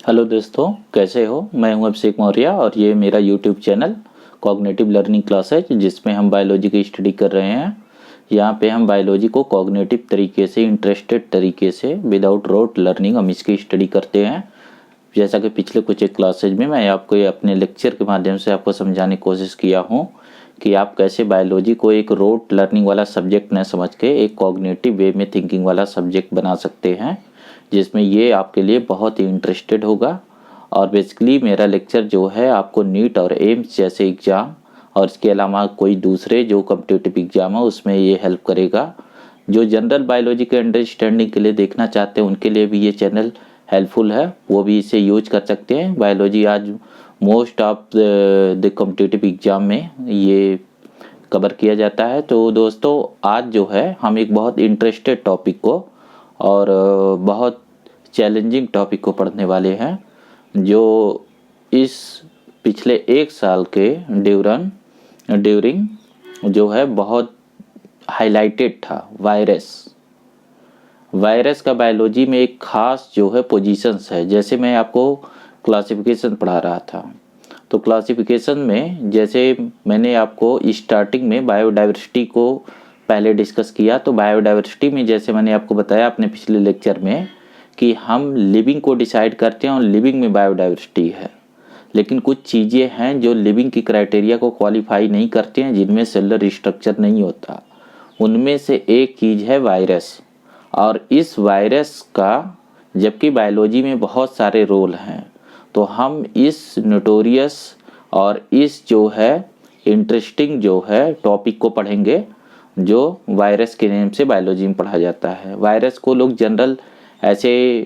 Hello दोस्तों, कैसे हो। मैं हूं अभिषेक मौर्य और ये मेरा YouTube channel cognitive learning class है जिसमें हम बायोलॉजी की स्टडी कर रहे हैं। यहाँ पे हम बायोलॉजी को कॉग्निटिव तरीके से, इंटरेस्टेड तरीके से, विदाउट रोट लर्निंग हम इसकी स्टडी करते हैं। जैसा कि पिछले कुछ एक क्लासेज में मैं आपको ये अपने लेक्चर के माध्यम से आपको समझाने की कोशिश किया हूँ कि आप कैसे बायोलॉजी को एक रोट लर्निंग वाला सब्जेक्ट न समझ के एक कॉग्निटिव वे में थिंकिंग वाला सब्जेक्ट बना सकते हैं, जिसमें ये आपके लिए बहुत ही इंटरेस्टेड होगा। और बेसिकली मेरा लेक्चर जो है आपको नीट और एम्स जैसे एग्ज़ाम और इसके अलावा कोई दूसरे जो कॉम्पिटिटिव एग्ज़ाम है उसमें ये हेल्प करेगा। जो जनरल बायोलॉजी के अंडरस्टैंडिंग के लिए देखना चाहते हैं उनके लिए भी ये चैनल हेल्पफुल है, वो भी इसे यूज कर सकते हैं। बायोलॉजी आज most of the competitive exam में ये कवर किया जाता है। तो दोस्तों, आज जो है हम एक बहुत इंटरेस्टेड टॉपिक को और बहुत चैलेंजिंग टॉपिक को पढ़ने वाले हैं, जो इस पिछले एक साल के ड्यूरिंग जो है बहुत हाईलाइटेड था। वायरस का बायोलॉजी में एक खास जो है पोजीशंस है। जैसे मैं आपको क्लासिफिकेशन पढ़ा रहा था, तो क्लासिफिकेशन में जैसे मैंने आपको स्टार्टिंग में बायोडाइवर्सिटी को पहले डिस्कस किया, तो बायोडाइवर्सिटी में जैसे मैंने आपको बताया अपने पिछले लेक्चर में कि हम लिविंग को डिसाइड करते हैं और लिविंग में बायोडाइवर्सिटी है। लेकिन कुछ चीज़ें हैं जो लिविंग की क्राइटेरिया को क्वालिफाई नहीं करते हैं, जिनमें सेलुलर स्ट्रक्चर नहीं होता। उनमें से एक चीज़ है वायरस। और इस वायरस का जबकि बायोलॉजी में बहुत सारे रोल हैं, तो हम इस नोटोरियस और इस जो है इंटरेस्टिंग जो है टॉपिक को पढ़ेंगे, जो वायरस के नेम से बायोलॉजी में पढ़ा जाता है। वायरस को लोग जनरल ऐसे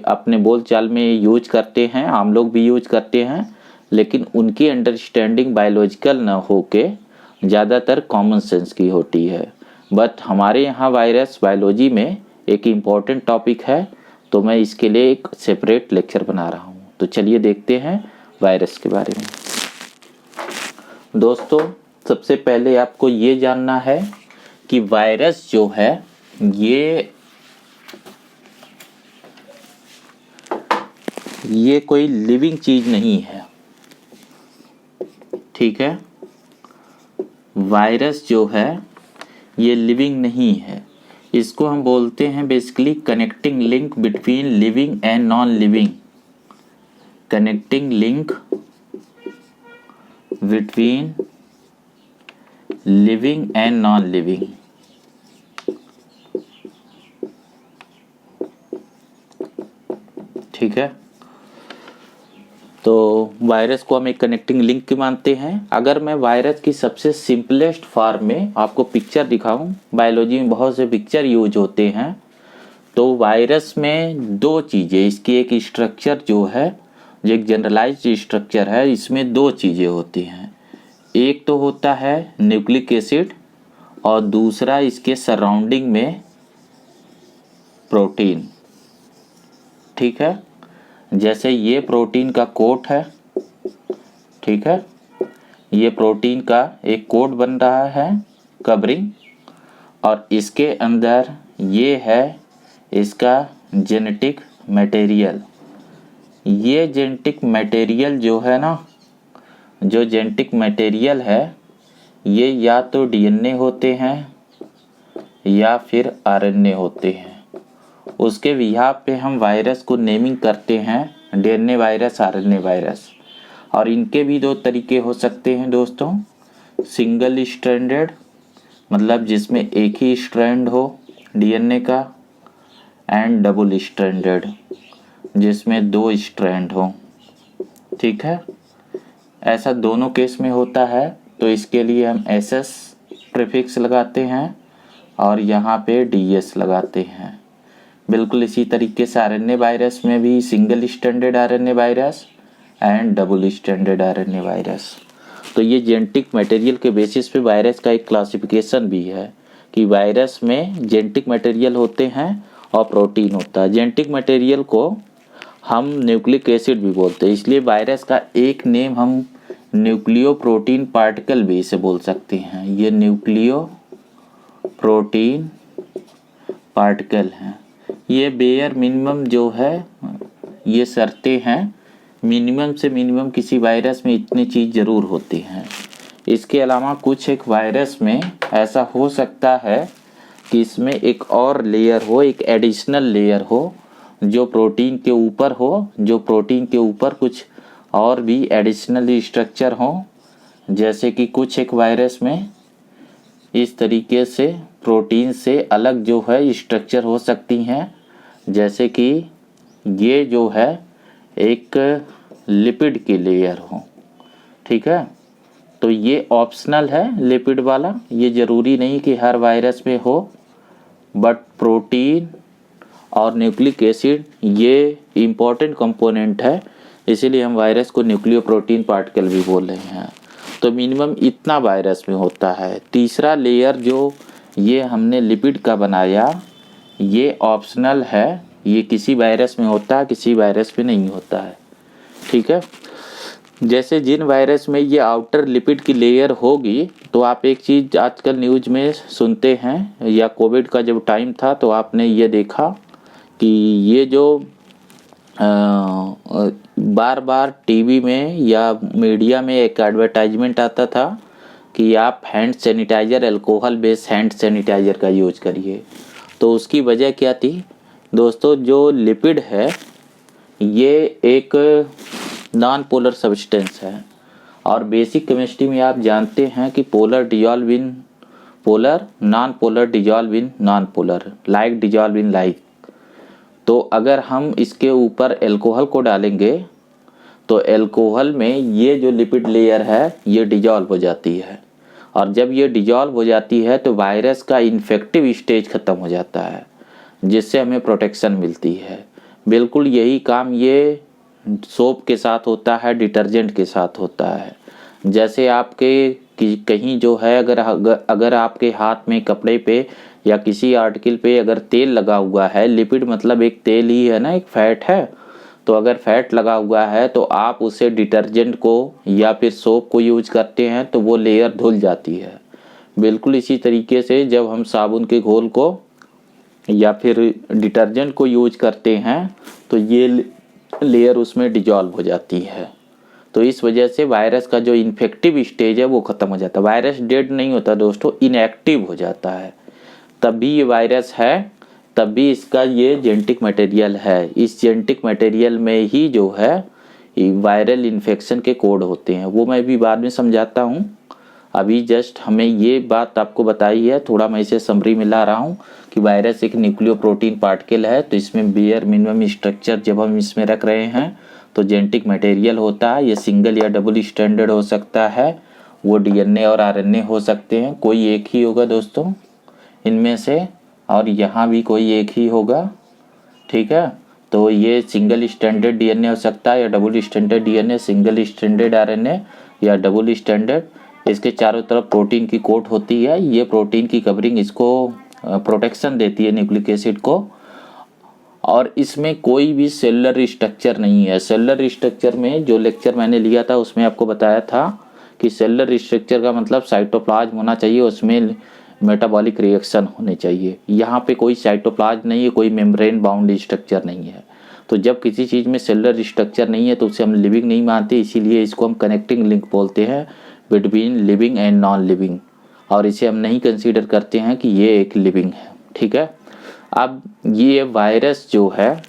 अपने बोलचाल में यूज करते हैं, आम लोग भी यूज करते हैं, लेकिन उनकी अंडरस्टैंडिंग बायोलॉजिकल ना होके ज़्यादातर कॉमन सेंस की होती है। बट हमारे यहाँ वायरस बायोलॉजी में एक इम्पॉर्टेंट टॉपिक है, तो मैं इसके लिए एक सेपरेट लेक्चर बना रहा हूँ। तो चलिए देखते हैं वायरस के बारे में। दोस्तों, सबसे पहले आपको ये जानना है कि वायरस जो है ये कोई लिविंग चीज नहीं है, ठीक है। वायरस जो है ये लिविंग नहीं है। इसको हम बोलते हैं basically connecting link between living and non living. Connecting link between living and non living. ठीक है, तो वायरस को हम एक कनेक्टिंग लिंक की मानते हैं। अगर मैं वायरस की सबसे सिंपलेस्ट फॉर्म में आपको पिक्चर दिखाऊं, बायोलॉजी में बहुत से पिक्चर यूज होते हैं, तो वायरस में दो चीज़ें, इसकी एक स्ट्रक्चर जो है, जो एक जनरलाइज्ड स्ट्रक्चर है, इसमें दो चीज़ें होती हैं। एक तो होता है न्यूक्लिक एसिड और दूसरा इसके सराउंडिंग में प्रोटीन। ठीक है, जैसे ये प्रोटीन का कोट है, ठीक है, ये प्रोटीन का एक कोट बन रहा है, कवरिंग, और इसके अंदर ये है इसका जेनेटिक मटेरियल। ये जेनेटिक मटेरियल जो है ना, जो जेनेटिक मटेरियल है, ये या तो डीएनए होते हैं या फिर आरएनए होते हैं। उसके बिहाफ पे हम वायरस को नेमिंग करते हैं डीएनए वायरस, आरएनए वायरस। और इनके भी दो तरीके हो सकते हैं दोस्तों, सिंगल स्ट्रैंडेड मतलब जिसमें एक ही स्ट्रैंड हो डीएनए का, एंड डबल स्ट्रैंडेड जिसमें दो स्ट्रैंड हो। ठीक है, ऐसा दोनों केस में होता है, तो इसके लिए हम एसएस प्रीफिक्स लगाते हैं और यहाँ पे डीएस लगाते हैं। बिल्कुल इसी तरीके से आरएनए वायरस में भी single stranded RNA virus and double stranded RNA virus. तो ये जेनेटिक मटेरियल के बेसिस पे वायरस का एक क्लासिफिकेशन भी है कि वायरस में जेनेटिक मटेरियल होते हैं और प्रोटीन होता है। जेनेटिक मटेरियल को हम न्यूक्लिक एसिड भी बोलते हैं, इसलिए वायरस का एक नेम हम न्यूक्लियो प्रोटीन पार्टिकल भी इसे बोल सकते हैं। ये न्यूक्लियो प्रोटीन पार्टिकल हैं। ये बेयर मिनिमम जो है ये शर्तें हैं, मिनिमम से मिनिमम किसी वायरस में इतनी चीज़ ज़रूर होती हैं। इसके अलावा कुछ एक वायरस में ऐसा हो सकता है कि इसमें एक और लेयर हो, एक एडिशनल लेयर हो जो प्रोटीन के ऊपर हो, जो प्रोटीन के ऊपर कुछ और भी एडिशनल स्ट्रक्चर हो। जैसे कि कुछ एक वायरस में इस तरीके से प्रोटीन से अलग जो है स्ट्रक्चर हो सकती हैं। जैसे कि ये जो है एक लिपिड की लेयर हो, ठीक है। तो ये ऑप्शनल है लिपिड वाला, ये ज़रूरी नहीं कि हर वायरस में हो, बट प्रोटीन और न्यूक्लिक एसिड ये इम्पॉर्टेंट कंपोनेंट है, इसीलिए हम वायरस को न्यूक्लियोप्रोटीन पार्टिकल भी बोल रहे हैं। तो मिनिमम इतना वायरस में होता है। तीसरा लेयर जो ये हमने लिपिड का बनाया, ये ऑप्शनल है, ये किसी वायरस में होता है, किसी वायरस में नहीं होता है, ठीक है। जैसे जिन वायरस में ये आउटर लिपिड की लेयर होगी, तो आप एक चीज़ आजकल न्यूज़ में सुनते हैं, या कोविड का जब टाइम था तो आपने ये देखा कि ये जो बार बार टीवी में या मीडिया में एक एडवर्टाइजमेंट आता था कि आप hand sanitizer, alcohol based hand sanitizer का यूज करिए। तो उसकी वजह क्या थी दोस्तों? जो लिपिड है ये एक नॉन पोलर सब्सटेंस है, और बेसिक केमिस्ट्री में आप जानते हैं कि polar dissolve in polar, non polar dissolve in non polar, like dissolve in like. तो अगर हम इसके ऊपर अल्कोहल को डालेंगे तो अल्कोहल में ये जो लिपिड लेयर है ये डिजॉल्व हो जाती है, और जब ये डिजॉल्व हो जाती है तो वायरस का इन्फेक्टिव स्टेज ख़त्म हो जाता है, जिससे हमें प्रोटेक्शन मिलती है। बिल्कुल यही काम ये सोप के साथ होता है, डिटर्जेंट के साथ होता है। जैसे आपके कहीं जो है अगर आपके हाथ में, कपड़े पे या किसी आर्टिकल पे अगर तेल लगा हुआ है, लिपिड मतलब एक तेल ही है ना, एक फैट है। तो अगर फैट लगा हुआ है तो आप उसे डिटर्जेंट को या फिर सोप को यूज करते हैं तो वो लेयर धुल जाती है। बिल्कुल इसी तरीके से जब हम साबुन के घोल को या फिर डिटर्जेंट को यूज करते हैं तो ये लेयर उसमें डिजॉल्व हो जाती है। तो इस वजह से वायरस का जो इन्फेक्टिव स्टेज है वो ख़त्म हो जाता है। वायरस डेड नहीं होता दोस्तों, इनएक्टिव हो जाता है। तब भी ये वायरस है, तब भी इसका ये जेनेटिक मटेरियल है। इस जेनेटिक मटेरियल में ही जो है वायरल इन्फेक्शन के कोड होते हैं, वो मैं भी बाद में समझाता हूँ। अभी जस्ट हमें ये बात आपको बताई है, थोड़ा मैं इसे समरी में ला रहा हूँ कि वायरस एक न्यूक्लियोप्रोटीन पार्टिकल है। तो इसमें बेयर मिनिमम स्ट्रक्चर जब हम इसमें रख रहे हैं तो जेनेटिक मटेरियल होता है। ये सिंगल या डबल स्टैंडर्ड हो सकता है, वो डीएनए और आरएनए हो सकते हैं, कोई एक ही होगा दोस्तों इनमें से, और यहाँ भी कोई एक ही होगा, ठीक है। तो ये सिंगल स्टैंडर्ड डीएनए हो सकता है या double standard DNA, single standard RNA या डबल स्टैंडर्ड। इसके चारों तरफ प्रोटीन की कोट होती है। ये प्रोटीन की कवरिंग इसको प्रोटेक्शन देती है न्यूक्लिक एसिड को, और इसमें कोई भी सेलुलर स्ट्रक्चर नहीं है। सेलुलर स्ट्रक्चर में जो लेक्चर मैंने लिया था उसमें आपको बताया था कि सेलुलर स्ट्रक्चर का मतलब साइटोप्लाज्म होना चाहिए, उसमें मेटाबॉलिक रिएक्शन होने चाहिए। यहाँ पे कोई साइटोप्लाज्म नहीं है, कोई मेम्ब्रेन बाउंड स्ट्रक्चर नहीं है। तो जब किसी चीज़ में सेलुलर स्ट्रक्चर नहीं है तो उसे हम लिविंग नहीं मानते, इसीलिए इसको हम कनेक्टिंग लिंक बोलते हैं between living and non living, और इसे हम नहीं कंसीडर करते हैं कि ये एक लिविंग है, ठीक है। अब ये वायरस जो है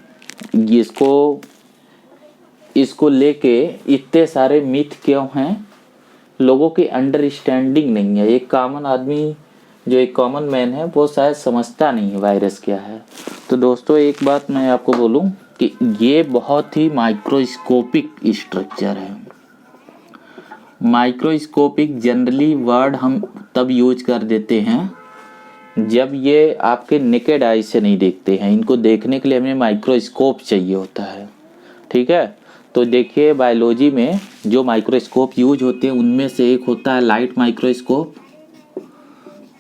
इसको लेके इतने सारे मिथ क्यों हैं? लोगों की अंडरस्टैंडिंग नहीं है। एक कॉमन आदमी, जो एक कॉमन मैन है, वो शायद समझता नहीं है वायरस क्या है। तो दोस्तों एक बात मैं आपको बोलूं कि ये बहुत ही माइक्रोस्कोपिक स्ट्रक्चर है। माइक्रोस्कोपिक जनरली वर्ड हम तब यूज कर देते हैं जब ये आपके नेकेड आई से नहीं देखते हैं। इनको देखने के लिए हमें माइक्रोस्कोप चाहिए होता है, ठीक है। तो देखिए बायोलॉजी में जो माइक्रोस्कोप यूज होते हैं उनमें से एक होता है लाइट माइक्रोस्कोप,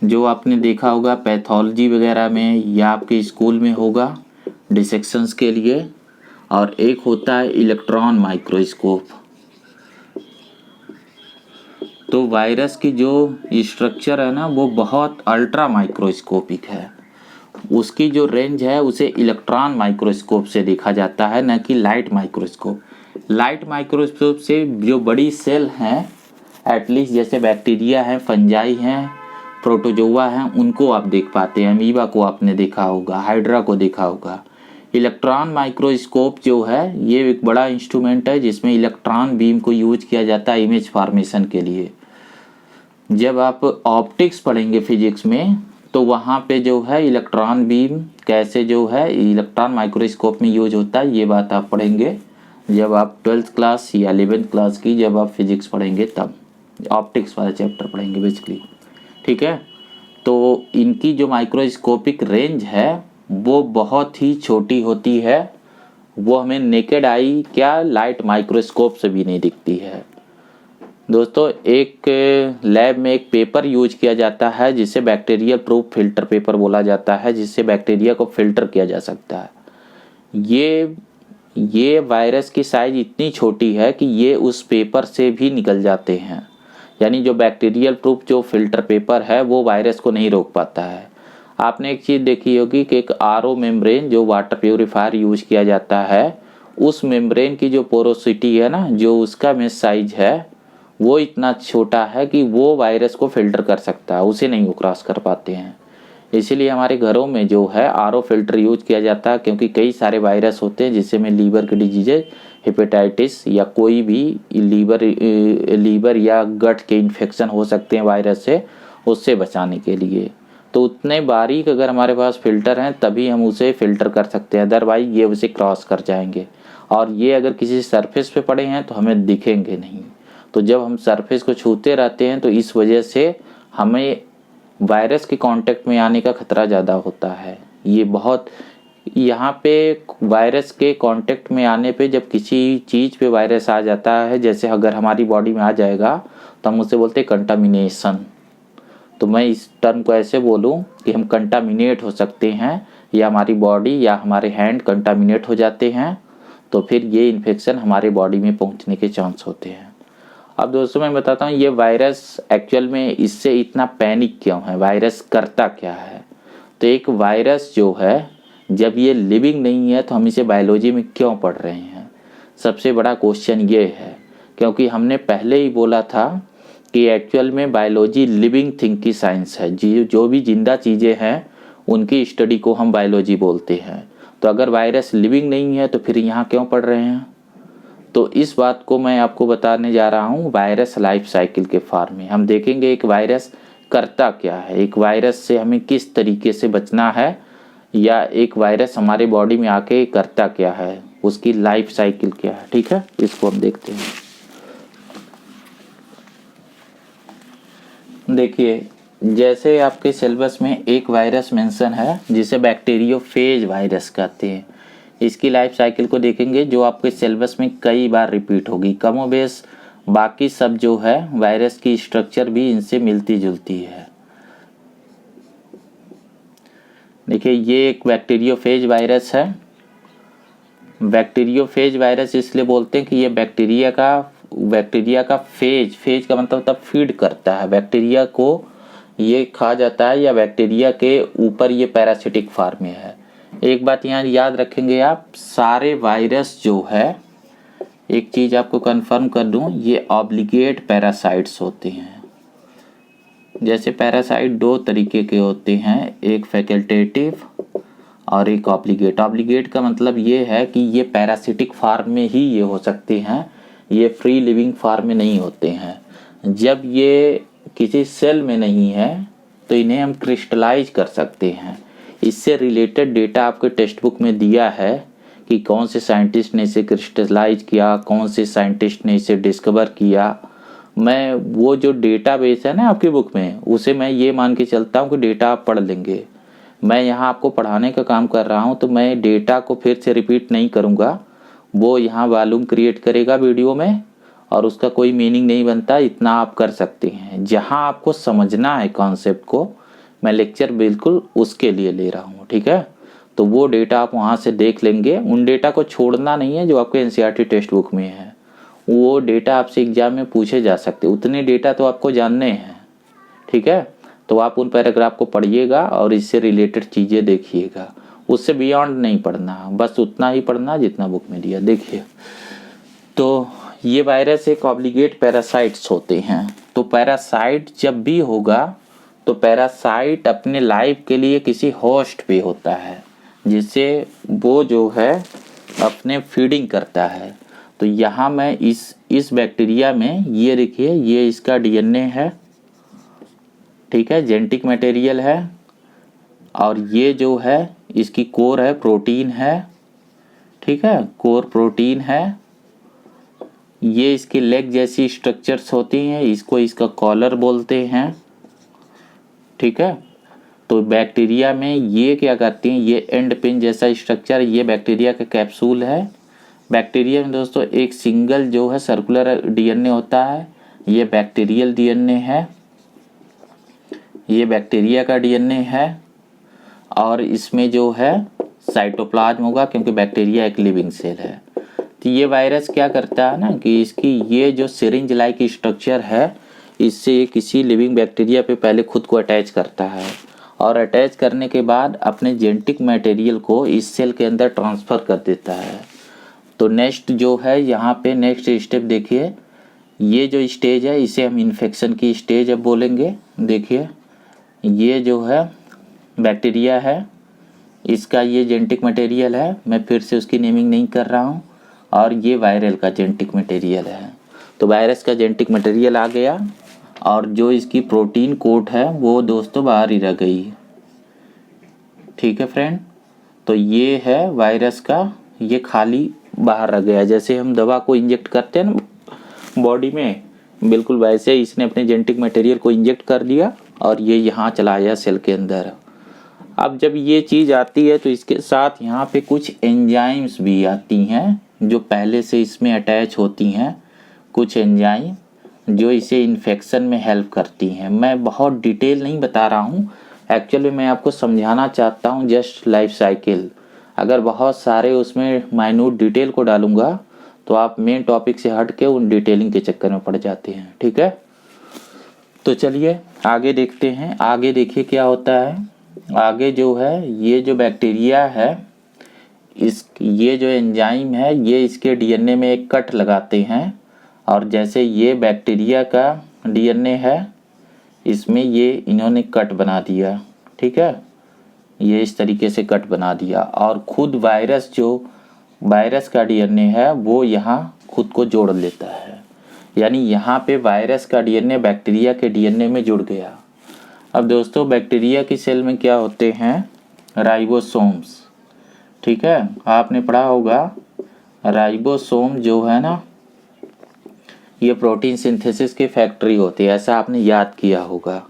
जो आपने देखा होगा पैथोलॉजी वगैरह में या आपके स्कूल में होगा डिसेक्शंस के लिए, और एक होता है इलेक्ट्रॉन माइक्रोस्कोप। तो वायरस की जो स्ट्रक्चर है ना वो बहुत अल्ट्रा माइक्रोस्कोपिक है। उसकी जो रेंज है उसे इलेक्ट्रॉन माइक्रोस्कोप से देखा जाता है, न कि लाइट माइक्रोस्कोप। लाइट माइक्रोस्कोप से जो बड़ी सेल हैं, एटलीस्ट जैसे बैक्टीरिया हैं, फंजाई हैं, प्रोटोजोआ हैं, उनको आप देख पाते हैं। अमीबा को आपने देखा होगा, हाइड्रा को देखा होगा। इलेक्ट्रॉन माइक्रोस्कोप जो है ये एक बड़ा इंस्ट्रूमेंट है जिसमें इलेक्ट्रॉन बीम को यूज किया जाता है इमेज फॉर्मेशन के लिए। जब आप ऑप्टिक्स पढ़ेंगे फिजिक्स में तो वहाँ पे जो है इलेक्ट्रॉन बीम कैसे जो है इलेक्ट्रॉन माइक्रोस्कोप में यूज होता है, ये बात आप पढ़ेंगे जब आप 12th क्लास या 11th क्लास की जब आप फिजिक्स पढ़ेंगे तब ऑप्टिक्स वाला चैप्टर पढ़ेंगे बेसिकली। ठीक है, तो इनकी जो माइक्रोस्कोपिक रेंज है वो बहुत ही छोटी होती है, वो हमें नेकेड आई क्या लाइट माइक्रोस्कोप से भी नहीं दिखती है। दोस्तों एक लैब में एक पेपर यूज किया जाता है जिसे बैक्टीरियल प्रूफ फिल्टर पेपर बोला जाता है, जिससे बैक्टीरिया को फिल्टर किया जा सकता है। ये वायरस की साइज इतनी छोटी है कि ये उस पेपर से भी निकल जाते हैं, यानी जो बैक्टीरियल प्रूफ जो फिल्टर पेपर है वो वायरस को नहीं रोक पाता है। आपने एक चीज़ देखी होगी कि एक आरओ मेम्ब्रेन जो वाटर प्योरीफायर यूज किया जाता है, उस मेम्ब्रेन की जो पोरोसिटी है ना, जो उसका मेश साइज है वो इतना छोटा है कि वो वायरस को फिल्टर कर सकता है, उसे नहीं वो क्रॉस कर पाते हैं। इसीलिए हमारे घरों में जो है आरओ फिल्टर यूज किया जाता है, क्योंकि कई सारे वायरस होते हैं जिससे में लीवर की डिजीजेज, हेपेटाइटिस या कोई भी लीवर या गट के इन्फेक्शन हो सकते हैं वायरस से, उससे बचाने के लिए। तो उतने बारीक अगर हमारे पास फिल्टर हैं तभी हम उसे फिल्टर कर सकते हैं, अदरवाइज ये उसे क्रॉस कर जाएंगे। और ये अगर किसी सरफेस पे पड़े हैं तो हमें दिखेंगे नहीं। तो जब हम सरफेस को छूते रहते हैं तो इस वजह से हमें वायरस के कांटेक्ट में आने का खतरा ज़्यादा होता है। ये बहुत यहाँ पे वायरस के कांटेक्ट में आने पे जब किसी चीज़ पे वायरस आ जाता है, जैसे अगर हमारी बॉडी में आ जाएगा तो हम उसे बोलते हैं कंटामिनेशन। तो मैं इस टर्म को ऐसे बोलूँ कि हम कंटामिनेट हो सकते हैं, या हमारी बॉडी या हमारे हैंड कंटामिनेट हो जाते हैं, तो फिर ये इन्फेक्शन हमारे बॉडी में पहुँचने के चांस होते हैं। अब दोस्तों मैं बताता हूँ ये वायरस एक्चुअल में इससे इतना पैनिक क्यों है, वायरस करता क्या है। तो एक वायरस जो है जब ये लिविंग नहीं है तो हम इसे बायोलॉजी में क्यों पढ़ रहे हैं, सबसे बड़ा क्वेश्चन ये है। क्योंकि हमने पहले ही बोला था कि एक्चुअल में बायोलॉजी लिविंग थिंग की साइंस है, जो भी जिंदा चीज़ें हैं उनकी स्टडी को हम बायोलॉजी बोलते हैं। तो अगर वायरस लिविंग नहीं है तो फिर यहाँ क्यों पढ़ रहे हैं। तो इस बात को मैं आपको बताने जा रहा हूँ वायरस लाइफ साइकिल के फॉर्म में। हम देखेंगे एक वायरस करता क्या है, एक वायरस से हमें किस तरीके से बचना है, या एक वायरस हमारे बॉडी में आके करता क्या है, उसकी लाइफ साइकिल क्या है। ठीक है, इसको हम देखते हैं। देखिए जैसे आपके सिलेबस में एक वायरस मेंशन है जिसे बैक्टीरियोफेज वायरस कहते हैं। इसकी लाइफ साइकिल को देखेंगे जो आपके सिलेबस में कई बार रिपीट होगी। कमोबेश बाकी सब जो है वायरस की स्ट्रक्चर भी इनसे मिलती जुलती है। देखिए ये एक बैक्टीरियोफेज वायरस है। बैक्टीरियोफेज वायरस इसलिए बोलते हैं कि ये बैक्टीरिया का फेज का मतलब तब फीड करता है, बैक्टीरिया को ये खा जाता है, या बैक्टीरिया के ऊपर ये पैरासिटिक फॉर्म में है। एक बात यहाँ याद रखेंगे आप, सारे वायरस जो है, एक चीज़ आपको कंफर्म कर दूं, ये ऑब्लिगेट पैरासाइट्स होते हैं। जैसे पैरासाइट दो तरीके के होते हैं, एक फैकल्टेटिव और एक ऑब्लिगेट। ऑब्लिगेट का मतलब ये है कि ये पैरासिटिक फॉर्म में ही ये हो सकते हैं, ये फ्री लिविंग फॉर्म में नहीं होते हैं। जब ये किसी सेल में नहीं है तो इन्हें हम क्रिस्टलाइज कर सकते हैं। इससे रिलेटेड डेटा आपके टेक्स्ट बुक में दिया है कि कौन से साइंटिस्ट ने इसे क्रिस्टलाइज किया, कौन से साइंटिस्ट ने इसे डिस्कवर किया। मैं वो जो डेटाबेस है ना आपकी बुक में, उसे मैं ये मान के चलता हूँ कि डेटा आप पढ़ लेंगे। मैं यहाँ आपको पढ़ाने का काम कर रहा हूँ तो मैं डेटा को फिर से रिपीट नहीं करूँगा, वो यहाँ वॉल्यूम क्रिएट करेगा वीडियो में और उसका कोई मीनिंग नहीं बनता। इतना आप कर सकते हैं, जहाँ आपको समझना है कॉन्सेप्ट को, मैं लेक्चर बिल्कुल उसके लिए ले रहा हूँ। ठीक है, तो वो डेटा आप वहाँ से देख लेंगे। उन डेटा को छोड़ना नहीं है जो आपके एनसीईआरटी टेक्स्ट बुक में है, वो डेटा आपसे एग्जाम में पूछे जा सकते, उतने डेटा तो आपको जानने हैं। ठीक है, तो आप उन पैराग्राफ को पढ़िएगा और इससे रिलेटेड चीज़ें देखिएगा, उससे बियॉन्ड नहीं पढ़ना, बस उतना ही पढ़ना जितना बुक में दिया। देखिए, तो ये वायरस एक ऑब्लिगेट पैरासाइट्स होते हैं। तो पैरासाइट जब भी होगा तो पैरासाइट अपने लाइफ के लिए किसी होस्ट पे होता है, जिससे वो जो है अपने फीडिंग करता है। तो यहाँ मैं इस बैक्टीरिया में ये देखिए, ये इसका डीएनए है, ठीक है, जेनेटिक मटेरियल है, और ये जो है इसकी कोर है, प्रोटीन है, ठीक है, कोर प्रोटीन है। ये इसकी लेग जैसी स्ट्रक्चर्स होती हैं, इसको इसका कॉलर बोलते हैं, ठीक है। तो बैक्टीरिया में ये क्या करती हैं, ये एंड पिन जैसा स्ट्रक्चर, ये बैक्टीरिया का कैप्सूल है। बैक्टीरिया में दोस्तों एक सिंगल जो है सर्कुलर डीएनए होता है, ये बैक्टीरियल डीएनए है, ये बैक्टीरिया का डीएनए है, और इसमें जो है साइटोप्लाज्म होगा, क्योंकि बैक्टीरिया एक लिविंग सेल है। तो ये वायरस क्या करता है ना कि इसकी ये जो सिरिंज लाइक स्ट्रक्चर है, इससे किसी लिविंग बैक्टीरिया पे पहले खुद को अटैच करता है, और अटैच करने के बाद अपने जेनेटिक मटेरियल को इस सेल के अंदर ट्रांसफ़र कर देता है। तो नेक्स्ट जो है यहाँ पे नेक्स्ट स्टेप देखिए, ये जो स्टेज है इसे हम इन्फेक्शन की स्टेज अब बोलेंगे। देखिए, ये जो है बैक्टीरिया है, इसका ये जेनेटिक मटेरियल है, मैं फिर से उसकी नेमिंग नहीं कर रहा हूँ, और ये वायरल का जेनेटिक मटेरियल है। तो वायरस का जेनेटिक मटेरियल आ गया, और जो इसकी प्रोटीन कोट है वो दोस्तों बाहर ही रह गई, ठीक है फ्रेंड। तो ये है वायरस का, ये खाली बाहर रह गया। जैसे हम दवा को इंजेक्ट करते हैं ना बॉडी में, बिल्कुल वैसे ही इसने अपने जेनेटिक मटेरियल को इंजेक्ट कर लिया और ये यहाँ चला आया सेल के अंदर। अब जब ये चीज़ आती है तो इसके साथ यहाँ पे कुछ एंजाइम्स भी आती हैं जो पहले से इसमें अटैच होती हैं, कुछ एंजाइम जो इसे इन्फेक्शन में हेल्प करती हैं। मैं बहुत डिटेल नहीं बता रहा हूँ, एक्चुअली मैं आपको समझाना चाहता हूँ जस्ट लाइफ साइकिल। अगर बहुत सारे उसमें माइन्यूट डिटेल को डालूँगा तो आप मेन टॉपिक से हट के उन डिटेलिंग के चक्कर में पड़ जाते हैं, ठीक है। तो चलिए आगे देखते हैं। आगे देखिए क्या होता है। आगे जो है ये जो बैक्टीरिया है, ये जो एंजाइम है ये इसके डीएनए में एक कट लगाते हैं, और जैसे ये बैक्टीरिया का डीएनए है इसमें ये इन्होंने कट बना दिया, ठीक है, ये इस तरीके से कट बना दिया, और खुद वायरस जो वायरस का डीएनए है वो यहाँ खुद को जोड़ लेता है, यानी यहाँ पे वायरस का डीएनए बैक्टीरिया के डीएनए में जुड़ गया। अब दोस्तों बैक्टीरिया की सेल में क्या होते हैं, राइबोसोम्स, ठीक है, आपने पढ़ा होगा राइबोसोम जो है ना ये प्रोटीन सिंथेसिस की फैक्ट्री होती है, ऐसा आपने याद किया होगा।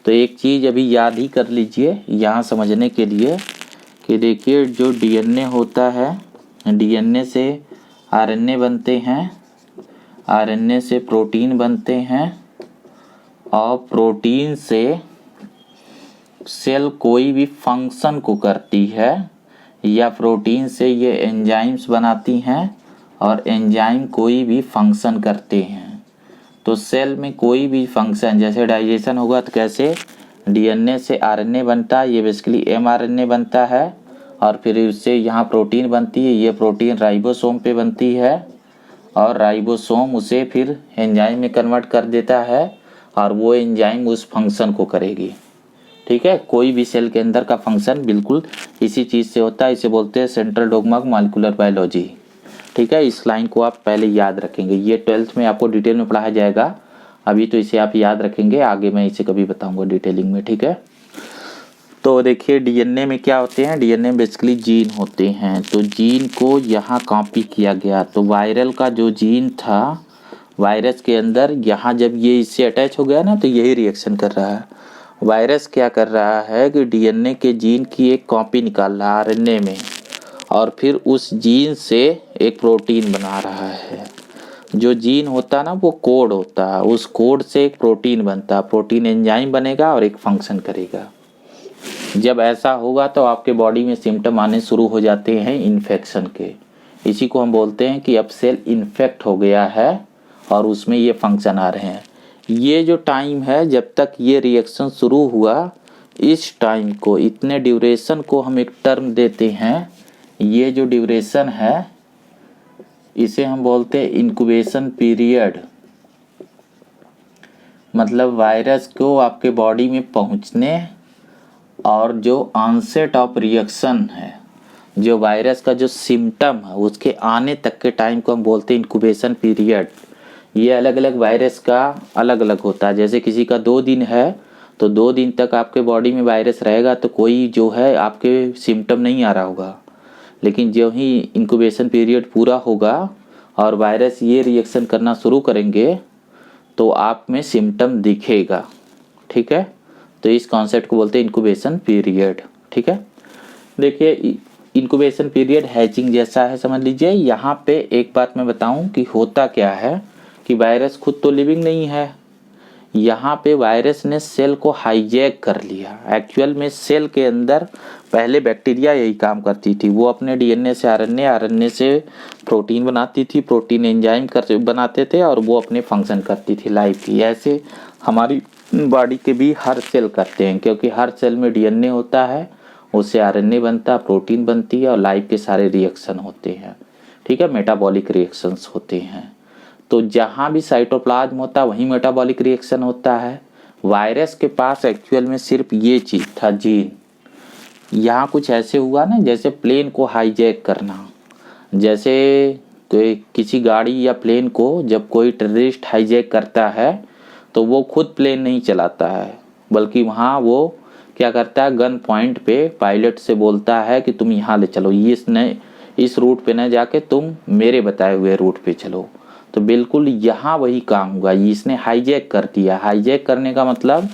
तो एक चीज़ अभी याद ही कर लीजिए यहाँ समझने के लिए कि देखिए जो डीएनए होता है, डीएनए से आरएनए बनते हैं, आरएनए से प्रोटीन बनते हैं, और प्रोटीन से सेल कोई भी फंक्शन को करती है, या प्रोटीन से ये एंजाइम्स बनाती हैं और एंजाइम कोई भी फंक्शन करते हैं। तो सेल में कोई भी फंक्शन, जैसे डाइजेशन होगा तो कैसे डीएनए से आरएनए बनता है, ये बेसिकली एमआरएनए बनता है, और फिर उससे यहाँ प्रोटीन बनती है, ये प्रोटीन राइबोसोम पे बनती है, और राइबोसोम उसे फिर एंजाइम में कन्वर्ट कर देता है, और वो एंजाइम उस फंक्शन को करेगी, ठीक है। कोई भी सेल के अंदर का फंक्शन बिल्कुल इसी चीज़ से होता है, इसे बोलते हैं central dogma of molecular biology, ठीक है। इस लाइन को आप पहले याद रखेंगे, ये 12th में आपको डिटेल में पढ़ाया जाएगा, अभी तो इसे आप याद रखेंगे, आगे मैं इसे कभी बताऊंगा डिटेलिंग में, ठीक है। तो देखिए डीएनए में क्या होते हैं, डीएनए में बेसिकली जीन होते हैं। तो जीन को यहाँ कॉपी किया गया, तो वायरल का जो जीन था वायरस के अंदर, यहाँ जब ये इससे अटैच हो गया ना तो यही रिएक्शन कर रहा है। वायरस क्या कर रहा है कि डीएनए के जीन की एक कॉपी निकाल रहा है आरएनए में, और फिर उस जीन से एक प्रोटीन बना रहा है। जो जीन होता है ना वो कोड होता है, उस कोड से एक प्रोटीन बनता है, प्रोटीन एंजाइम बनेगा और एक फंक्शन करेगा। जब ऐसा होगा तो आपके बॉडी में सिम्टम आने शुरू हो जाते हैं इन्फेक्शन के। इसी को हम बोलते हैं कि अब सेल इन्फेक्ट हो गया है और उसमें ये फंक्शन आ रहे हैं। ये जो टाइम है जब तक ये रिएक्शन शुरू हुआ, इस टाइम को, इतने ड्यूरेशन को हम एक टर्म देते हैं। ये जो ड्यूरेशन है इसे हम बोलते हैं इंक्यूबेशन पीरियड। मतलब वायरस को आपके बॉडी में पहुंचने और जो ऑनसेट ऑफ रिएक्शन है, जो वायरस का जो सिम्टम है उसके आने तक के टाइम को हम बोलते हैं इंक्यूबेशन पीरियड। ये अलग अलग वायरस का अलग अलग होता है। जैसे किसी का 2 दिन है तो 2 दिन तक आपके बॉडी में वायरस रहेगा तो कोई जो है आपके सिम्टम नहीं आ रहा होगा। लेकिन जो ही इंक्यूबेशन पीरियड पूरा होगा और वायरस ये रिएक्शन करना शुरू करेंगे तो आप में सिम्टम दिखेगा। ठीक है, तो इस कॉन्सेप्ट को बोलते हैं इंक्यूबेशन पीरियड। ठीक है, देखिए इंक्यूबेशन पीरियड हैचिंग जैसा है, समझ लीजिए। यहाँ पे एक बात मैं बताऊं कि होता क्या है कि वायरस खुद तो लिविंग नहीं है, यहाँ पे वायरस ने सेल को हाईजैक कर लिया। एक्चुअल में सेल के अंदर पहले बैक्टीरिया यही काम करती थी, वो अपने डीएनए से आरएनए, आरएनए से प्रोटीन बनाती थी, प्रोटीन एंजाइम कर बनाते थे और वो अपने फंक्शन करती थी लाइफ की। ऐसे हमारी बॉडी के भी हर सेल करते हैं, क्योंकि हर सेल में डीएनए होता है, उससे आरएनए बनता, प्रोटीन बनती है और लाइफ के सारे रिएक्शन होते हैं। ठीक है, मेटाबॉलिक रिएक्शंस होते हैं। तो जहाँ भी साइटोप्लाज्म होता है वहीं मेटाबॉलिक रिएक्शन होता है। वायरस के पास एक्चुअल में सिर्फ ये चीज़ था, जीन। यहाँ कुछ ऐसे हुआ ना, जैसे प्लेन को हाईजैक करना। जैसे किसी गाड़ी या प्लेन को जब कोई टेररिस्ट हाईजैक करता है तो वो खुद प्लेन नहीं चलाता है, बल्कि वहाँ वो क्या करता है, गन पॉइंट पे पायलट से बोलता है कि तुम यहाँ ले चलो, इस रूट पे न जाके तुम मेरे बताए हुए रूट पे चलो। तो बिल्कुल यहाँ वही काम हुआ, इसने हाईजैक कर दिया। हाईजैक करने का मतलब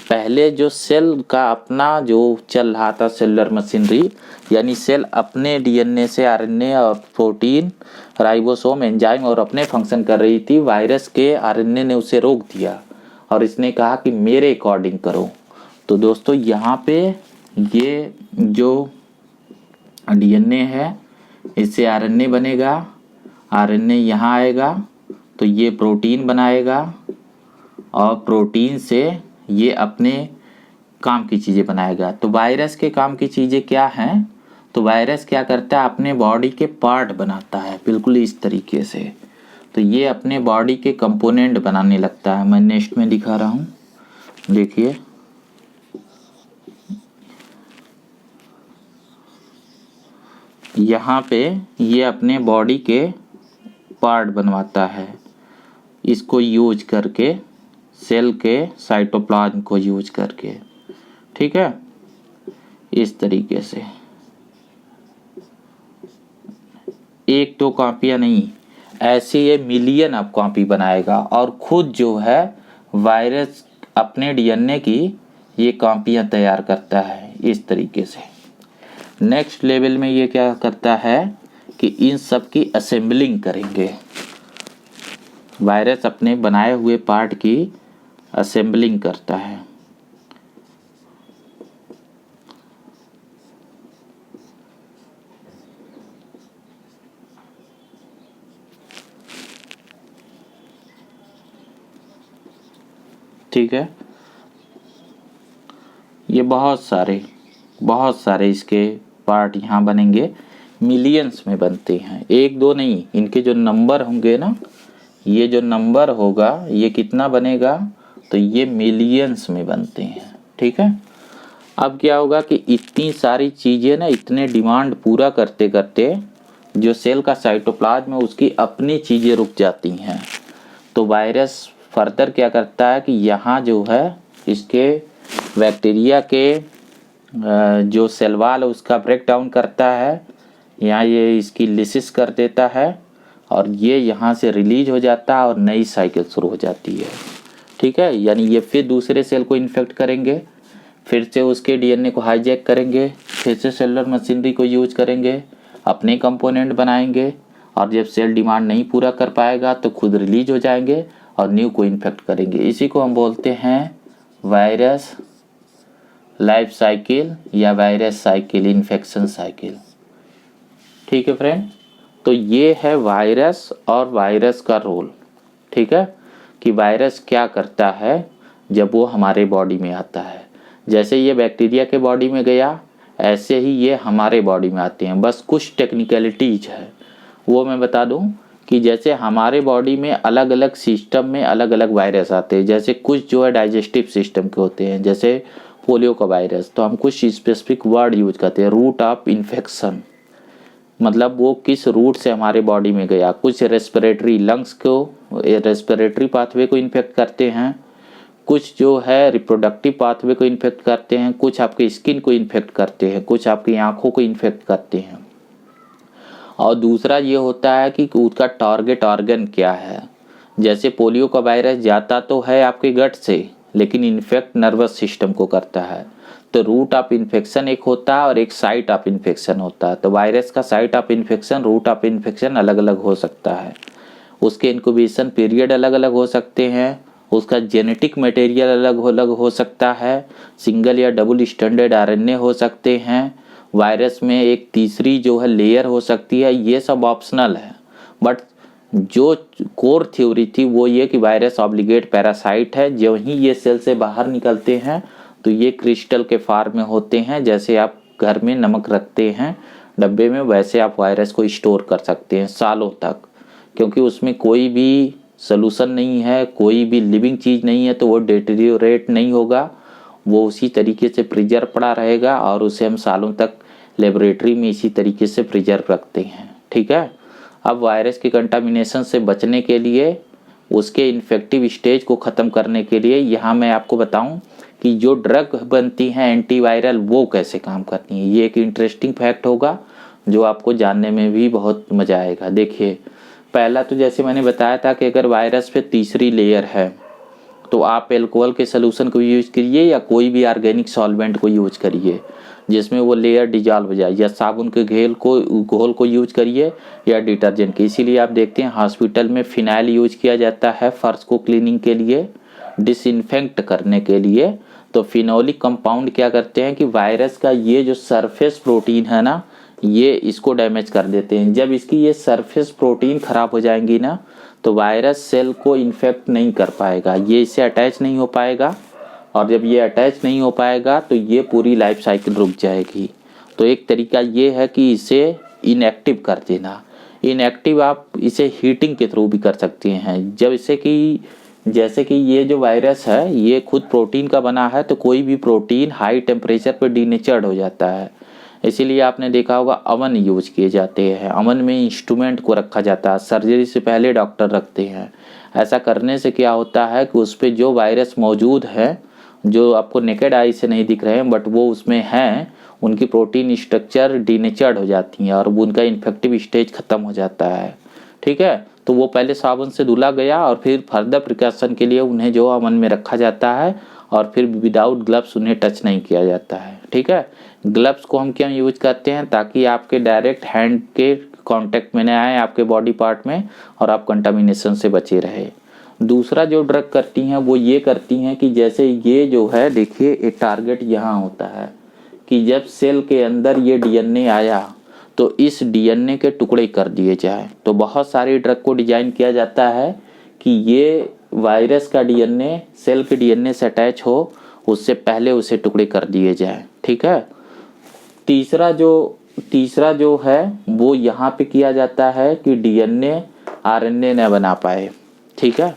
पहले जो सेल का अपना जो चल रहा था सेलुलर मशीनरी, यानी सेल अपने डीएनए से आरएनए और प्रोटीन, राइबोसोम, एंजाइम और अपने फंक्शन कर रही थी, वायरस के आरएनए ने उसे रोक दिया और इसने कहा कि मेरे अकॉर्डिंग करो। तो दोस्तों यहाँ पे ये जो डीएनए है इससे आरएनए बनेगा, आरएनए यहाँ आएगा तो ये प्रोटीन बनाएगा और प्रोटीन से ये अपने काम की चीज़ें बनाएगा। तो वायरस के काम की चीज़ें क्या हैं, तो वायरस क्या करता है, अपने बॉडी के पार्ट बनाता है बिल्कुल इस तरीके से। तो ये अपने बॉडी के कंपोनेंट बनाने लगता है। मैं नेक्स्ट में दिखा रहा हूँ, देखिए यहाँ पे ये अपने बॉडी के पार्ट बनवाता है, इसको यूज करके, सेल के साइटोप्लाज्म को यूज करके। ठीक है, इस तरीके से 1-2 कॉपियाँ नहीं, ऐसे ये मिलियन ऑफ कॉपी बनाएगा और खुद जो है वायरस अपने डीएनए की ये कॉपियाँ तैयार करता है इस तरीके से। नेक्स्ट लेवल में ये क्या करता है कि इन सब की असेंबलिंग करेंगे। वायरस अपने बनाए हुए पार्ट की असेंबलिंग करता है। ठीक है, ये बहुत सारे इसके पार्ट यहाँ बनेंगे, मिलियंस में बनते हैं, 1-2 नहीं। इनके जो नंबर होंगे ना, ये जो नंबर होगा ये कितना बनेगा, तो ये मिलियंस में बनते हैं। ठीक है, अब क्या होगा कि इतनी सारी चीज़ें ना, इतने डिमांड पूरा करते करते जो सेल का साइटोप्लाज्म है उसकी अपनी चीज़ें रुक जाती हैं। तो वायरस फर्दर क्या करता है कि यहाँ जो है इसके बैक्टीरिया के जो सेल वॉल है उसका ब्रेक डाउन करता है, यहाँ ये इसकी लिसिस कर देता है और ये यहाँ से रिलीज हो जाता है और नई साइकिल शुरू हो जाती है। ठीक है, यानी ये फिर दूसरे सेल को इन्फेक्ट करेंगे, फिर से उसके डीएनए को हाईजैक करेंगे, फिर से सेलुलर मशीनरी को यूज करेंगे, अपने कंपोनेंट बनाएंगे और जब सेल डिमांड नहीं पूरा कर पाएगा तो खुद रिलीज हो जाएंगे और न्यू को इन्फेक्ट करेंगे। इसी को हम बोलते हैं वायरस लाइफ साइकिल या वायरस साइकिल, इन्फेक्शन साइकिल। ठीक है फ्रेंड, तो ये है वायरस और वायरस का रोल। ठीक है, कि वायरस क्या करता है जब वो हमारे बॉडी में आता है। जैसे ये बैक्टीरिया के बॉडी में गया, ऐसे ही ये हमारे बॉडी में आते हैं। बस कुछ टेक्निकलिटीज है वो मैं बता दूं कि जैसे हमारे बॉडी में अलग अलग सिस्टम में अलग अलग वायरस आते हैं। जैसे कुछ जो है डाइजेस्टिव सिस्टम के होते हैं, जैसे पोलियो का वायरस, तो हम कुछ स्पेसिफिक वर्ड यूज करते हैं, रूट ऑफ इन्फेक्शन, मतलब वो किस रूट से हमारे बॉडी में गया। कुछ रेस्पिरेटरी, लंग्स को, रेस्पिरेटरी पाथवे को इन्फेक्ट करते हैं, कुछ जो है रिप्रोडक्टिव पाथवे को इन्फेक्ट करते हैं, कुछ आपके स्किन को इन्फेक्ट करते हैं, कुछ आपकी आँखों को इन्फेक्ट करते हैं। और दूसरा ये होता है कि उसका टारगेट ऑर्गन क्या है। जैसे पोलियो का वायरस जाता तो है आपके गट से, लेकिन इन्फेक्ट नर्वस सिस्टम को करता है। तो रूट ऑफ इन्फेक्शन एक होता है और एक साइट ऑफ इन्फेक्शन होता है। तो वायरस का site of infection, route of infection अलग अलग हो सकता है। उसके इंक्यूबेशन पीरियड अलग अलग हो सकते हैं, उसका जेनेटिक मटेरियल अलग अलग हो सकता है, सिंगल या डबल स्टैंडर्ड आरएनए हो सकते हैं, वायरस में एक तीसरी जो है लेयर हो सकती है। ये सब ऑप्शनल है, बट जो कोर थ्योरी थी वो ये कि वायरस ऑब्लिगेट पैरासाइट है। जो ही ये सेल से बाहर निकलते हैं तो ये क्रिस्टल के फॉर्म में होते हैं। जैसे आप घर में नमक रखते हैं डब्बे में, वैसे आप वायरस को स्टोर कर सकते हैं सालों तक, क्योंकि उसमें कोई भी सॉल्यूशन नहीं है, कोई भी लिविंग चीज़ नहीं है, तो वो डिटेरियोरेट नहीं होगा, वो उसी तरीके से प्रिजर्व पड़ा रहेगा और उसे हम सालों तक लेबोरेटरी में इसी तरीके से प्रिजर्व रखते हैं। ठीक है। अब वायरस की कंटामिनेशन से बचने के लिए, उसके इन्फेक्टिव स्टेज को ख़त्म करने के लिए यहाँ मैं आपको बताऊँ कि जो ड्रग बनती हैं एंटीवायरल वो कैसे काम करती हैं। ये एक इंटरेस्टिंग फैक्ट होगा जो आपको जानने में भी बहुत मज़ा आएगा। देखिए, पहला तो जैसे मैंने बताया था कि अगर वायरस पे तीसरी लेयर है तो आप एल्कोहल के सलूशन को यूज करिए या कोई भी ऑर्गेनिक सॉल्वेंट को यूज करिए जिसमें वो लेयर डिजॉल्व हो जाए, या साबुन के घोल को यूज करिए या डिटर्जेंट के। इसीलिए आप देखते हैं हॉस्पिटल में फिनाइल यूज किया जाता है फर्श को क्लीनिंग के लिए, डिसइंफेक्ट करने के लिए। तो फिनोलिक कंपाउंड क्या करते हैं कि वायरस का ये जो सरफेस प्रोटीन है ना, ये इसको डैमेज कर देते हैं। जब इसकी ये सरफेस प्रोटीन खराब हो जाएंगी ना, तो वायरस सेल को इन्फेक्ट नहीं कर पाएगा, ये इससे अटैच नहीं हो पाएगा, और जब ये अटैच नहीं हो पाएगा तो ये पूरी लाइफ साइकिल रुक जाएगी। तो एक तरीका ये है कि इसे इनएक्टिव कर देना। इनएक्टिव आप इसे हीटिंग के थ्रू भी कर सकते हैं। जब जैसे कि ये जो वायरस है ये खुद प्रोटीन का बना है, तो कोई भी प्रोटीन हाई टेम्परेचर पर डीनेचर्ड हो जाता है। इसीलिए आपने देखा होगा अवन यूज किए जाते हैं, अवन में इंस्ट्रूमेंट को रखा जाता है, सर्जरी से पहले डॉक्टर रखते हैं। ऐसा करने से क्या होता है कि उस पर जो वायरस मौजूद है, जो आपको नेकेड आई से नहीं दिख रहे हैं बट वो उसमें हैं, उनकी प्रोटीन स्ट्रक्चर डीनेचर्ड हो जाती हैं और उनका इन्फेक्टिव स्टेज खत्म हो जाता है। ठीक है। तो वो पहले साबुन से धुला गया और फिर फर्दर प्रिकॉशन के लिए उन्हें जो अवन में रखा जाता है और फिर विदाउट ग्लव्स उन्हें टच नहीं किया जाता है। ठीक है। ग्लव्स को हम क्यों यूज करते हैं? ताकि आपके डायरेक्ट हैंड के कांटेक्ट में न आए आपके बॉडी पार्ट में और आप कंटामिनेशन से बचे रहे। दूसरा जो ड्रग करती हैं वो ये करती हैं कि जैसे ये जो है, देखिए एक टारगेट यहाँ होता है कि जब सेल के अंदर ये डीएनए आया तो इस डीएनए के टुकड़े कर दिए जाए। तो बहुत सारी ड्रग को डिजाइन किया जाता है कि ये वायरस का डीएनए सेल के डीएनए से अटैच हो, उससे पहले उसे टुकड़े कर दिए जाए। ठीक है। तीसरा जो है वो यहाँ पे किया जाता है कि डीएनए आरएनए न बना पाए। ठीक है।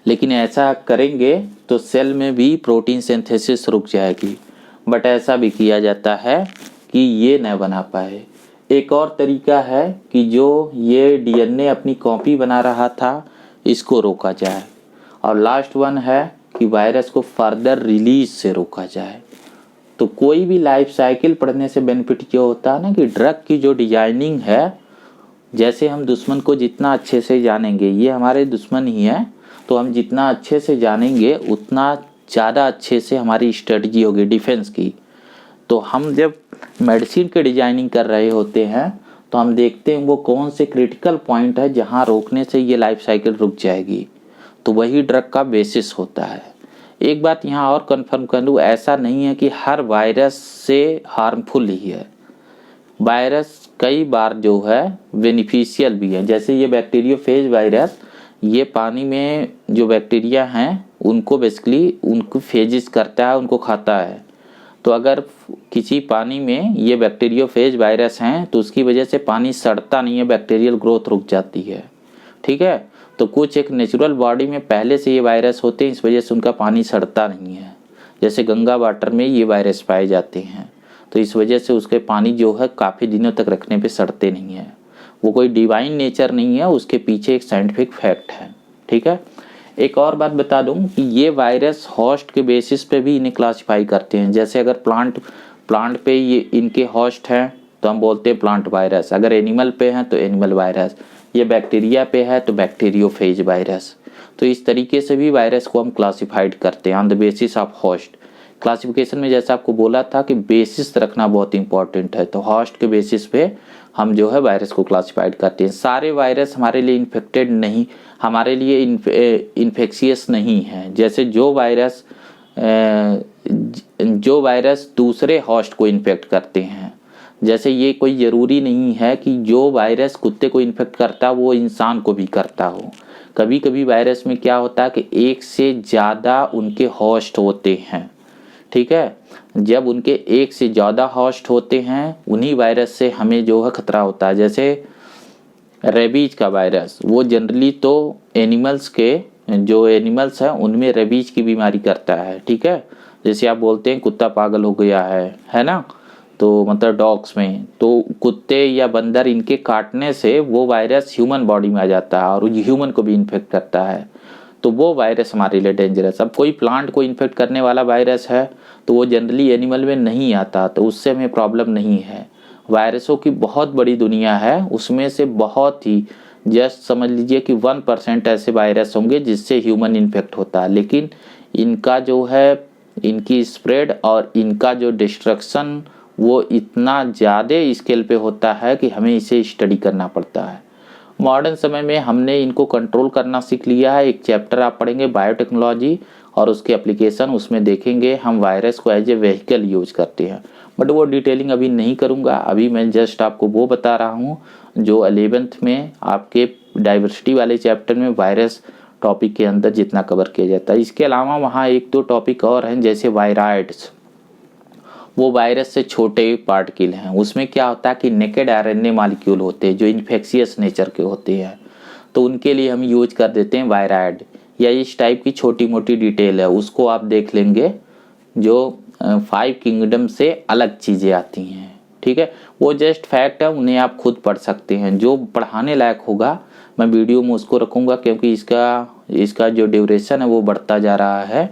लेकिन ऐसा करेंगे तो सेल में भी प्रोटीन सिंथेसिस रुक जाएगी, बट ऐसा भी किया जाता है कि ये न बना पाए। एक और तरीका है कि जो ये डीएनए अपनी कॉपी बना रहा था इसको रोका जाए। और लास्ट वन है कि वायरस को फर्दर रिलीज से रोका जाए। तो कोई भी लाइफ साइकिल पढ़ने से बेनिफिट ये होता है ना कि ड्रग की जो डिजाइनिंग है, जैसे हम दुश्मन को जितना अच्छे से जानेंगे, ये हमारे दुश्मन ही है, तो हम जितना अच्छे से जानेंगे उतना ज़्यादा अच्छे से हमारी स्ट्रेटजी होगी डिफेंस की। तो हम जब मेडिसिन के डिजाइनिंग कर रहे होते हैं तो हम देखते हैं वो कौन से क्रिटिकल पॉइंट है जहाँ रोकने से ये लाइफ साइकिल रुक जाएगी, तो वही ड्रग का बेसिस होता है। एक बात यहाँ और कंफर्म कर दूँ, ऐसा नहीं है कि हर वायरस से हार्मफुल ही है। वायरस कई बार जो है बेनिफिशियल भी है। जैसे ये बैक्टीरियोफेज वायरस, ये पानी में जो बैक्टीरिया हैं उनको बेसिकली उनको फेजिस करता है, उनको खाता है। तो अगर किसी पानी में ये बैक्टीरियोफेज वायरस हैं तो उसकी वजह से पानी सड़ता नहीं है, बैक्टीरियल ग्रोथ रुक जाती है। ठीक है, तो कुछ एक नेचुरल बॉडी में पहले से ये वायरस होते हैं, इस वजह से उनका पानी सड़ता नहीं है। जैसे गंगा वाटर में ये वायरस पाए जाते हैं, तो इस वजह से उसके पानी जो है काफ़ी दिनों तक रखने पे सड़ते नहीं है। वो कोई डिवाइन नेचर नहीं है, उसके पीछे एक साइंटिफिक फैक्ट है। ठीक है, एक और बात बता दूं कि ये वायरस होस्ट के बेसिस पे भी इन्हें क्लासिफाई करते हैं। जैसे अगर प्लांट पे ये इनके होस्ट हैं तो हम बोलते हैं प्लांट वायरस, अगर एनिमल पे हैं तो एनिमल वायरस, ये बैक्टीरिया पे है तो बैक्टीरियोफेज वायरस। तो इस तरीके से भी वायरस को हम क्लासिफाइड करते हैं on the basis of host. Classification में जैसा आपको बोला था कि बेसिस रखना बहुत इंपॉर्टेंट है, तो होस्ट के बेसिस पे हम जो है वायरस को क्लासिफाइड करते हैं। सारे वायरस हमारे लिए इन्फेक्टेड नहीं, हमारे लिए इन्फेक्शियस नहीं है। जैसे जो वायरस दूसरे होस्ट को इन्फेक्ट करते हैं, जैसे ये कोई ज़रूरी नहीं है कि जो वायरस कुत्ते को इन्फेक्ट करता है वो इंसान को भी करता हो। कभी कभी वायरस में क्या होता है कि एक से ज़्यादा उनके होस्ट होते हैं। ठीक है, जब उनके एक से ज़्यादा होस्ट होते हैं उन्हीं वायरस से हमें जो है खतरा होता है। जैसे रेबीज का वायरस, वो जनरली तो एनिमल्स हैं उनमें रेबीज की बीमारी करता है। ठीक है, जैसे आप बोलते हैं कुत्ता पागल हो गया है ना, तो मतलब डॉग्स में तो कुत्ते या बंदर इनके काटने से वो वायरस ह्यूमन बॉडी में आ जाता है और ह्यूमन को भी इन्फेक्ट करता है, तो वो वायरस हमारे लिए डेंजरस। अब कोई प्लांट को इन्फेक्ट करने वाला वायरस है तो वो जनरली एनिमल में नहीं आता, तो उससे हमें प्रॉब्लम नहीं है। वायरसों की बहुत बड़ी दुनिया है, उसमें से बहुत ही जस्ट समझ लीजिए कि 1% ऐसे वायरस होंगे जिससे ह्यूमन इन्फेक्ट होता है, लेकिन इनका जो है इनकी स्प्रेड और इनका जो डिस्ट्रक्शन वो इतना ज़्यादा स्केल पे होता है कि हमें इसे स्टडी करना पड़ता है। मॉडर्न समय में हमने इनको कंट्रोल करना सीख लिया है। एक चैप्टर आप पढ़ेंगे बायोटेक्नोलॉजी और उसके एप्लीकेशन, उसमें देखेंगे हम वायरस को एज ए व्हीकल यूज करते हैं, बट वो डिटेलिंग अभी नहीं करूँगा। अभी मैं जस्ट आपको वो बता रहा हूँ जो 11th में आपके डाइवर्सिटी वाले चैप्टर में वायरस टॉपिक के अंदर जितना कवर किया जाता है। इसके अलावा वहाँ एक दो टॉपिक और हैं, जैसे वायराइड्स, वो वायरस से छोटे पार्टिकल हैं। उसमें क्या होता है कि नेकेड आरएनए मॉलिक्यूल होते हैं जो इन्फेक्शियस नेचर के होते हैं, तो उनके लिए हम यूज कर देते हैं वायराइड, या इस टाइप की छोटी मोटी डिटेल है उसको आप देख लेंगे। जो 5 किंगडम से अलग चीज़ें आती हैं, ठीक है, वो जस्ट फैक्ट है, उन्हें आप खुद पढ़ सकते हैं। जो पढ़ाने लायक होगा मैं वीडियो में उसको रखूँगा, क्योंकि इसका जो ड्यूरेशन है वो बढ़ता जा रहा है,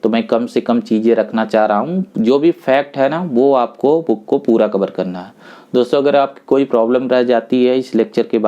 तो मैं कम से कम चीज़ें रखना चाह रहा हूँ। जो भी फैक्ट है ना वो आपको बुक को पूरा कवर करना है। दोस्तों, अगर आपकी कोई प्रॉब्लम रह जाती है इस लेक्चर के बाद